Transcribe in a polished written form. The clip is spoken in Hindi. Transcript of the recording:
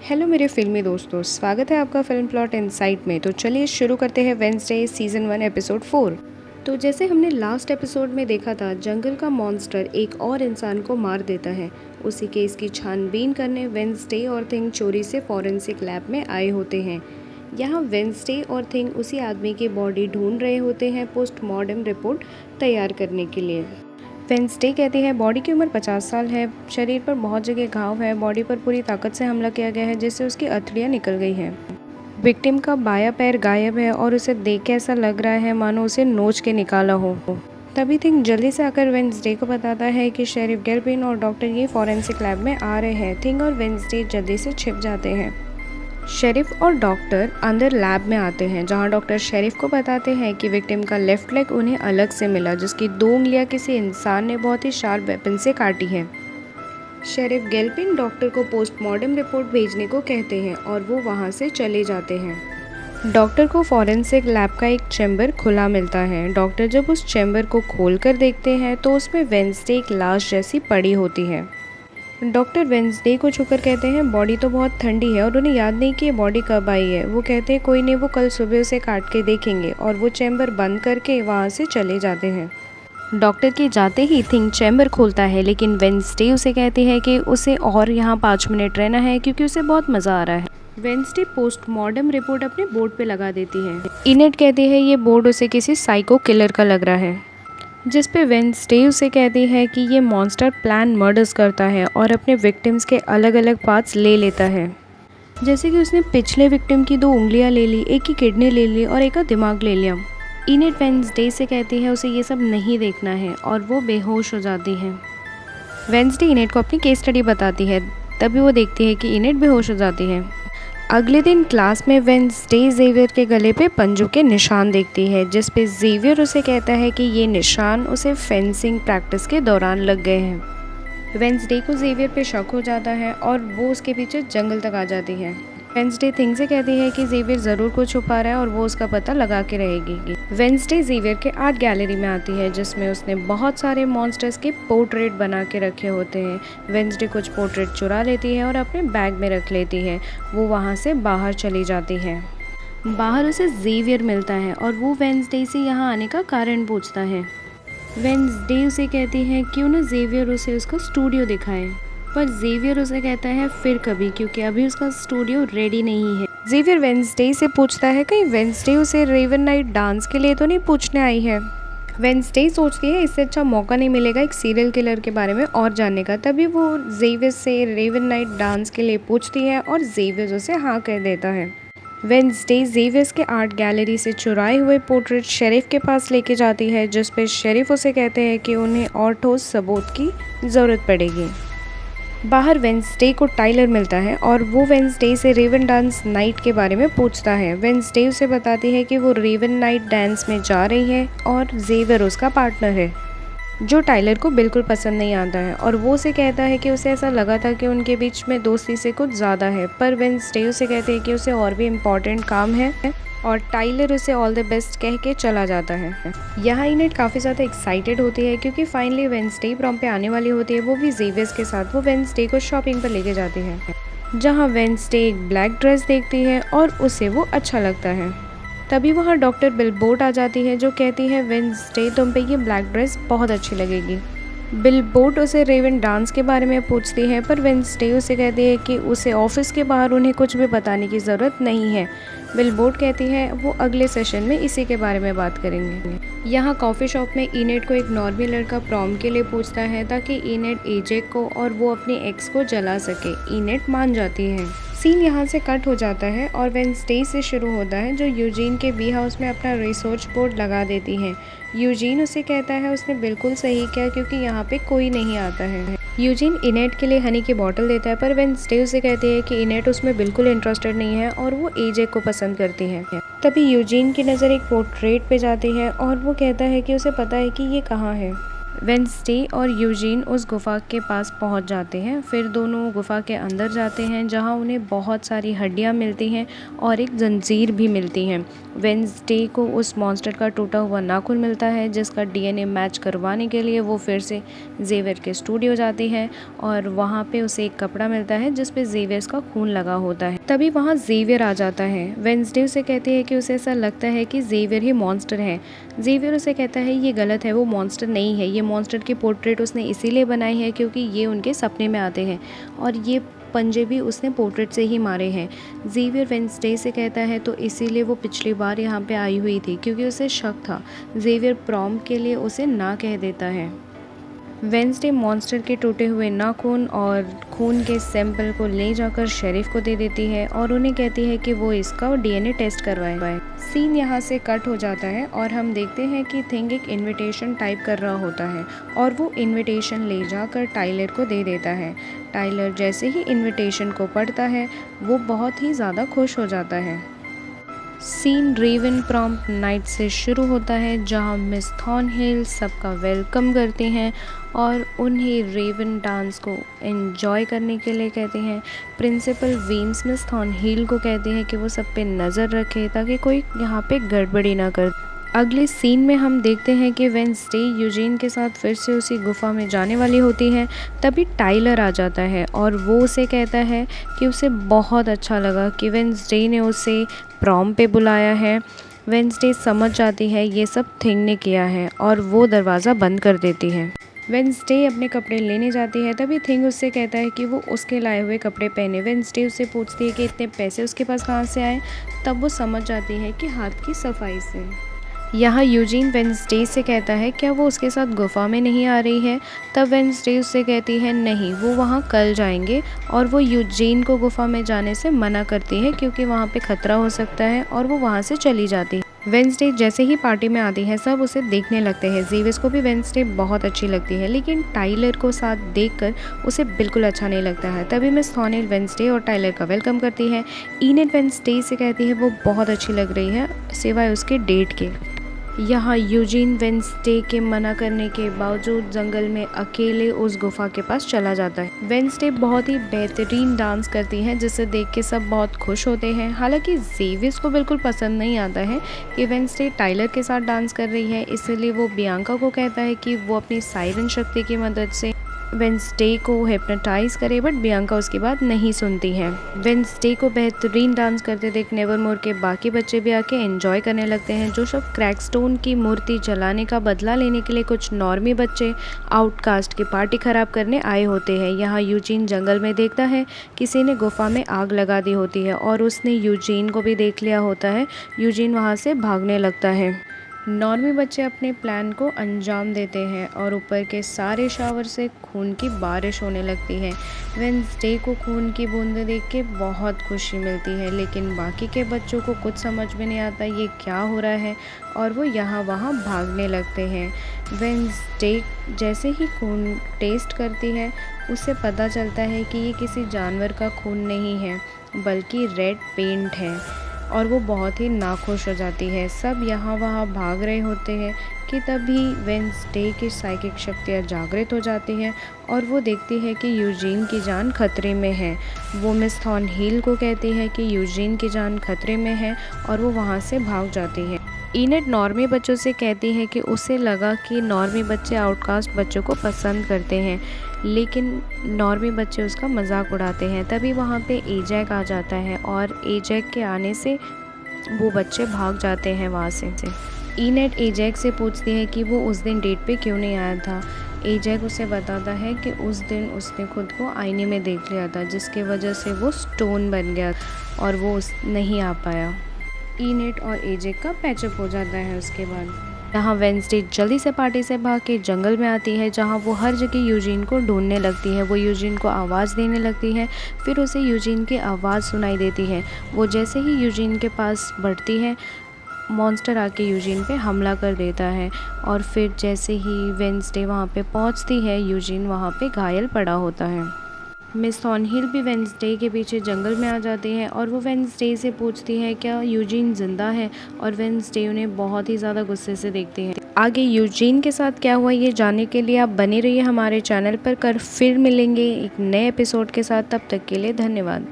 हेलो मेरे फिल्मी दोस्तों, स्वागत है आपका फिल्म प्लॉट इनसाइट में। तो चलिए शुरू करते हैं वेंसडे सीज़न 1 एपिसोड 4। तो जैसे हमने लास्ट एपिसोड में देखा था, जंगल का मॉन्स्टर एक और इंसान को मार देता है। उसी केस की छानबीन करने वेंसडे और थिंग चोरी से फॉरेंसिक लैब में आए होते हैं। यहाँ वेंसडे और थिंग उसी आदमी की बॉडी ढूंढ रहे होते हैं पोस्टमार्टम रिपोर्ट तैयार करने के लिए। वेंसडे कहती है बॉडी की उम्र 50 साल है, शरीर पर बहुत जगह घाव है, बॉडी पर पूरी ताकत से हमला किया गया है जिससे उसकी अथड़ियाँ निकल गई हैं। विक्टिम का बायां पैर गायब है और उसे देख के ऐसा लग रहा है मानो उसे नोच के निकाला हो। तभी थिंग जल्दी से आकर वेंसडे को बताता है कि शेरिफ गेल्पिन और डॉक्टर ये फॉरेंसिक लैब में आ रहे हैं। थिंग और वेंसडे जल्दी से छिप जाते हैं। शेरिफ और डॉक्टर अंदर लैब में आते हैं, जहां डॉक्टर शेरिफ को बताते हैं कि विक्टिम का लेफ्ट लेग उन्हें अलग से मिला, जिसकी 2 उंगलियां किसी इंसान ने बहुत ही शार्प वेपन से काटी हैं। शेरिफ गेल्पिन डॉक्टर को पोस्टमार्टम रिपोर्ट भेजने को कहते हैं और वो वहां से चले जाते हैं। डॉक्टर को फॉरेंसिक लैब का एक चैम्बर खुला मिलता है। डॉक्टर जब उस चैम्बर को खोलकर देखते हैं तो उसमें वेंसडे एक लाश जैसी पड़ी होती है। डॉक्टर वेंसडे को छूकर कहते हैं बॉडी तो बहुत ठंडी है और उन्हें याद नहीं कि ये बॉडी कब आई है। वो कहते हैं कोई नहीं, वो कल सुबह उसे काट के देखेंगे, और वो चैम्बर बंद करके वहाँ से चले जाते हैं। डॉक्टर के जाते ही थिंग चैम्बर खोलता है, लेकिन वेंसडे उसे कहती है कि उसे और यहाँ 5 मिनट रहना है क्योंकि उसे बहुत मज़ा आ रहा है। वेंसडे पोस्टमार्टम रिपोर्ट अपने बोर्ड पे लगा देती है। इनेट कहती है ये बोर्ड उसे किसी साइको किलर का लग रहा है, जिस पे वेंसडे उसे कहती है कि ये मॉन्स्टर प्लान मर्डर्स करता है और अपने विक्टिम्स के अलग अलग पार्ट्स ले लेता है। जैसे कि उसने पिछले विक्टिम की 2 उंगलियां ले ली, एक की किडनी ले ली और एक का दिमाग ले लिया। इनेट वेंसडे से कहती है उसे ये सब नहीं देखना है और वो बेहोश हो जाती है। वेंसडे इनेट को अपनी केस स्टडी बताती है, तभी वो देखती है कि इनेट बेहोश हो जाती है। अगले दिन क्लास में वेंसडे जेवियर के गले पे पंजों के निशान देखती है, जिस पे जेवियर उसे कहता है कि ये निशान उसे फेंसिंग प्रैक्टिस के दौरान लग गए हैं। वेंसडे को जेवियर पे शक हो जाता है और वो उसके पीछे जंगल तक आ जाती है। वेंसडे थिंग से कहती है कि जेवियर ज़रूर कुछ छुपा रहा है और वो उसका पता लगा के रहेगी। वेंसडे जेवियर के आर्ट गैलरी में आती है, जिसमें उसने बहुत सारे मॉन्स्टर्स के पोर्ट्रेट बना के रखे होते हैं। वेंसडे कुछ पोर्ट्रेट चुरा लेती है और अपने बैग में रख लेती है। वो वहाँ से बाहर चली जाती है। बाहर उसे जेवियर मिलता है और वो वेंसडे से यहाँ आने का कारण पूछता है। वेंसडे उसे कहती है क्यों ना जेवियर उसे उसका स्टूडियो दिखाए, पर जेवियर उसे कहता है फिर कभी, क्योंकि अभी उसका स्टूडियो रेडी नहीं है। जेवियर वेंसडे से पूछता है कहीं वेंसडे उसे रेवन नाइट डांस के लिए तो नहीं पूछने आई है। वेंसडे सोचती है इससे अच्छा मौका नहीं मिलेगा एक सीरियल किलर के बारे में और जानने का। तभी वो जेवियर से रेवन नाइट डांस के लिए पूछती है और जेवियर उसे हाँ कह देता है। वेंसडे जेवियर्स के आर्ट गैलरी से चुराए हुए पोर्ट्रेट शेरिफ के पास लेके जाती है, जिस पे शेरिफ उसे कहते हैं कि उन्हें और ठोस सबूत की ज़रूरत पड़ेगी। बाहर वेंसडे को टाइलर मिलता है और वो वेंसडे से रेवन डांस नाइट के बारे में पूछता है। वेंसडे उसे बताती है कि वो रेवन नाइट डांस में जा रही है और जेवियर उसका पार्टनर है, जो टाइलर को बिल्कुल पसंद नहीं आता है। और वो उसे कहता है कि उसे ऐसा लगा था कि उनके बीच में दोस्ती से कुछ ज़्यादा है, पर वेंसडे उसे कहते हैं कि उसे और भी इम्पॉर्टेंट काम है और टाइलर उसे ऑल द बेस्ट कह के चला जाता है। यहाँ इनेट काफ़ी ज़्यादा एक्साइटेड होती है क्योंकि फाइनली वेंसडे प्रॉम पे आने वाली होती है, वो भी जेवियर्स के साथ। वो वेंसडे को शॉपिंग पर लेके जाती है, जहाँ वेंसडे एक ब्लैक ड्रेस देखती है और उसे वो अच्छा लगता है। तभी वहाँ डॉक्टर बिलबोर्ड आ जाती है, जो कहती है वेंसडे तुम पे ये ब्लैक ड्रेस बहुत अच्छी लगेगी। बिलबोर्ड उसे रेवन डांस के बारे में पूछती है, पर वेंसडे उसे कहती है कि उसे ऑफिस के बाहर उन्हें कुछ भी बताने की ज़रूरत नहीं है। बिलबोर्ड कहती है वो अगले सेशन में इसी के बारे में बात करेंगे। यहाँ कॉफ़ी शॉप में इनेट को एक नॉर्मल लड़का प्रॉम के लिए पूछता है ताकि इनेट एजेक को और वो अपनी एक्स को जला सके। इनेट मान जाती है। सीन यहाँ से कट हो जाता है और वेंसडे से शुरू होता है, जो यूजीन के बी हाउस में अपना रिसर्च बोर्ड लगा देती है। यूजीन उसे कहता है उसने बिल्कुल सही किया क्योंकि यहाँ पे कोई नहीं आता है। यूजीन इनेट के लिए हनी की बोतल देता है, पर वेंसडे उसे कहती है कि इनेट उसमें बिल्कुल इंटरेस्टेड नहीं है और वो एजेक को पसंद करती है। तभी यूजीन की नज़र एक पोर्ट्रेट पे जाती है और वो कहता है कि उसे पता है कि ये कहाँ है। वेंसडे और यूजीन उस गुफ़ा के पास पहुंच जाते हैं। फिर दोनों गुफ़ा के अंदर जाते हैं जहां उन्हें बहुत सारी हड्डियां मिलती हैं और एक जंजीर भी मिलती है। वेंसडे को उस मॉन्स्टर का टूटा हुआ नाखून मिलता है जिसका डीएनए मैच करवाने के लिए वो फिर से जेवियर के स्टूडियो जाती है और वहाँ पे उसे एक कपड़ा मिलता है जिस पे जेवियर का खून लगा होता है। तभी वहाँ जेवियर आ जाता है। वेंसडे उसे कहती है कि उसे ऐसा लगता है कि जेवियर ही मॉन्स्टर है। जेवियर उसे कहता है ये गलत है, वो मॉन्स्टर नहीं है। ये मॉन्स्टर की पोर्ट्रेट उसने इसीलिए बनाई है क्योंकि ये उनके सपने में आते हैं और ये पंजे भी उसने पोर्ट्रेट से ही मारे हैं। जेवियर वेंसडे से कहता है तो इसीलिए वो पिछली बार यहाँ पे आई हुई थी क्योंकि उसे शक था। जेवियर प्रॉम के लिए उसे ना कह देता है। वेंसडे मॉन्स्टर के टूटे हुए नाखून और खून के सैंपल को ले जाकर शेरिफ को दे देती है और उन्हें कहती है कि वो इसका डीएनए टेस्ट करवाए। सीन यहाँ से कट हो जाता है और हम देखते हैं कि थिंग एक इनविटेशन टाइप कर रहा होता है और वो इनविटेशन ले जाकर टाइलर को दे देता है। टाइलर जैसे ही इनविटेशन को पढ़ता है वो बहुत ही ज़्यादा खुश हो जाता है। सीन रेवन प्रॉम नाइट से शुरू होता है जहां मिस थॉर्नहिल सबका वेलकम करती हैं और उन्हें रेवन डांस को एंजॉय करने के लिए कहते हैं। प्रिंसिपल वीन्स मिस थॉर्नहिल को कहते हैं कि वो सब पे नज़र रखे ताकि कोई यहाँ पे गड़बड़ी ना कर। अगले सीन में हम देखते हैं कि वेंसडे यूजीन के साथ फिर से उसी गुफा में जाने वाली होती है। तभी टाइलर आ जाता है और वो उसे कहता है कि उसे बहुत अच्छा लगा कि वेंसडे ने उसे प्रॉम पे बुलाया है। वेंसडे समझ जाती है ये सब थिंग ने किया है और वो दरवाज़ा बंद कर देती है। वेंसडे अपने कपड़े लेने जाती है तभी थिंग उससे कहता है कि वो उसके लाए हुए कपड़े पहने। वेंसडे उससे पूछती है कि इतने पैसे उसके पास कहाँ से आए। तब वो समझ जाती है कि हाथ की सफाई से। यहाँ यूजीन वेंसडे से कहता है क्या वो उसके साथ गुफा में नहीं आ रही है। तब वेंसडे उससे कहती है नहीं, वो वहाँ कल जाएंगे और वो यूजीन को गुफा में जाने से मना करती है क्योंकि वहाँ पे खतरा हो सकता है और वो वहाँ से चली जाती है। वेंसडे जैसे ही पार्टी में आती है सब उसे देखने लगते हैं। जेवियर को भी वेंसडे बहुत अच्छी लगती है लेकिन टाइलर को साथ देखकर उसे बिल्कुल अच्छा नहीं लगता है। तभी मिस थॉर्नहिल वेंसडे और टाइलर का वेलकम करती है। इनेट वेंसडे से कहती है वो बहुत अच्छी लग रही है सिवाय उसके डेट के। यहाँ यूजीन वेंसडे के मना करने के बावजूद जंगल में अकेले उस गुफा के पास चला जाता है। वेंसडे बहुत ही बेहतरीन डांस करती है जिसे देख के सब बहुत खुश होते हैं। हालांकि जेवियर को बिल्कुल पसंद नहीं आता है कि वेंसडे टाइलर के साथ डांस कर रही है, इसलिए वो बियांका को कहता है कि वो अपनी साइरन शक्ति की मदद से वेंसडे को हिप्नोटाइज करे बट बियांका उसकी बात नहीं सुनती है। वेंसडे को बेहतरीन डांस करते देख नेवरमोर के बाकी बच्चे भी आके एंजॉय करने लगते हैं। जो सब क्रैकस्टोन की मूर्ति जलाने का बदला लेने के लिए कुछ नॉर्मी बच्चे आउटकास्ट की पार्टी खराब करने आए होते हैं। यहाँ यूजीन जंगल में देखता है किसी ने गुफा में आग लगा दी होती है और उसने यूजीन को भी देख लिया होता है। यूजीन वहाँ से भागने लगता है। नॉर्मी बच्चे अपने प्लान को अंजाम देते हैं और ऊपर के सारे शावर से खून की बारिश होने लगती है। वेंसडे को खून की बूंदें देख के बहुत खुशी मिलती है लेकिन बाकी के बच्चों को कुछ समझ में नहीं आता ये क्या हो रहा है और वो यहाँ वहाँ भागने लगते हैं। वेंसडे जैसे ही खून टेस्ट करती है उसे पता चलता है कि ये किसी जानवर का खून नहीं है बल्कि रेड पेंट है और वो बहुत ही नाखुश हो जाती है। सब यहाँ वहाँ भाग रहे होते हैं कि तभी वेंसडे की साइकिक शक्तियाँ जागृत हो जाती हैं और वो देखती है कि यूजीन की जान खतरे में है। वो मिस थॉर्नहिल को कहती है कि यूजीन की जान खतरे में है और वो वहाँ से भाग जाती है। इनेट नॉर्मी बच्चों से कहती है कि उसे लगा कि नॉर्मी बच्चे आउटकास्ट बच्चों को पसंद करते हैं लेकिन नॉर्मी बच्चे उसका मजाक उड़ाते हैं। तभी वहाँ पे एजैक आ जाता है और एजैक के आने से वो बच्चे भाग जाते हैं वहाँ से। इनेट एजैक से पूछती है कि वो उस दिन डेट पे क्यों नहीं आया था। एजैक उसे बताता है कि उस दिन उसने खुद को आईने में देख लिया था जिसकी वजह से वो स्टोन बन गया और वो नहीं आ पाया। इनेट और एजैक का पैचअप हो जाता है। उसके बाद यहाँ वेंसडे जल्दी से पार्टी से भाग के जंगल में आती है जहाँ वो हर जगह यूजीन को ढूंढने लगती है। वो यूजीन को आवाज़ देने लगती है, फिर उसे यूजीन की आवाज़ सुनाई देती है। वो जैसे ही यूजीन के पास बढ़ती है मॉन्स्टर आके यूजीन पे हमला कर देता है और फिर जैसे ही वेंसडे वहाँ पे पहुँचती है यूजीन वहाँ पे घायल पड़ा होता है। मिस थॉर्नहिल भी वेंसडे के पीछे जंगल में आ जाती है और वो वेंसडे से पूछती है क्या यूजीन ज़िंदा है और वेंसडे उन्हें बहुत ही ज़्यादा गुस्से से देखती है। आगे यूजीन के साथ क्या हुआ ये जानने के लिए आप बने रहिए हमारे चैनल पर। फिर मिलेंगे एक नए एपिसोड के साथ, तब तक के लिए धन्यवाद।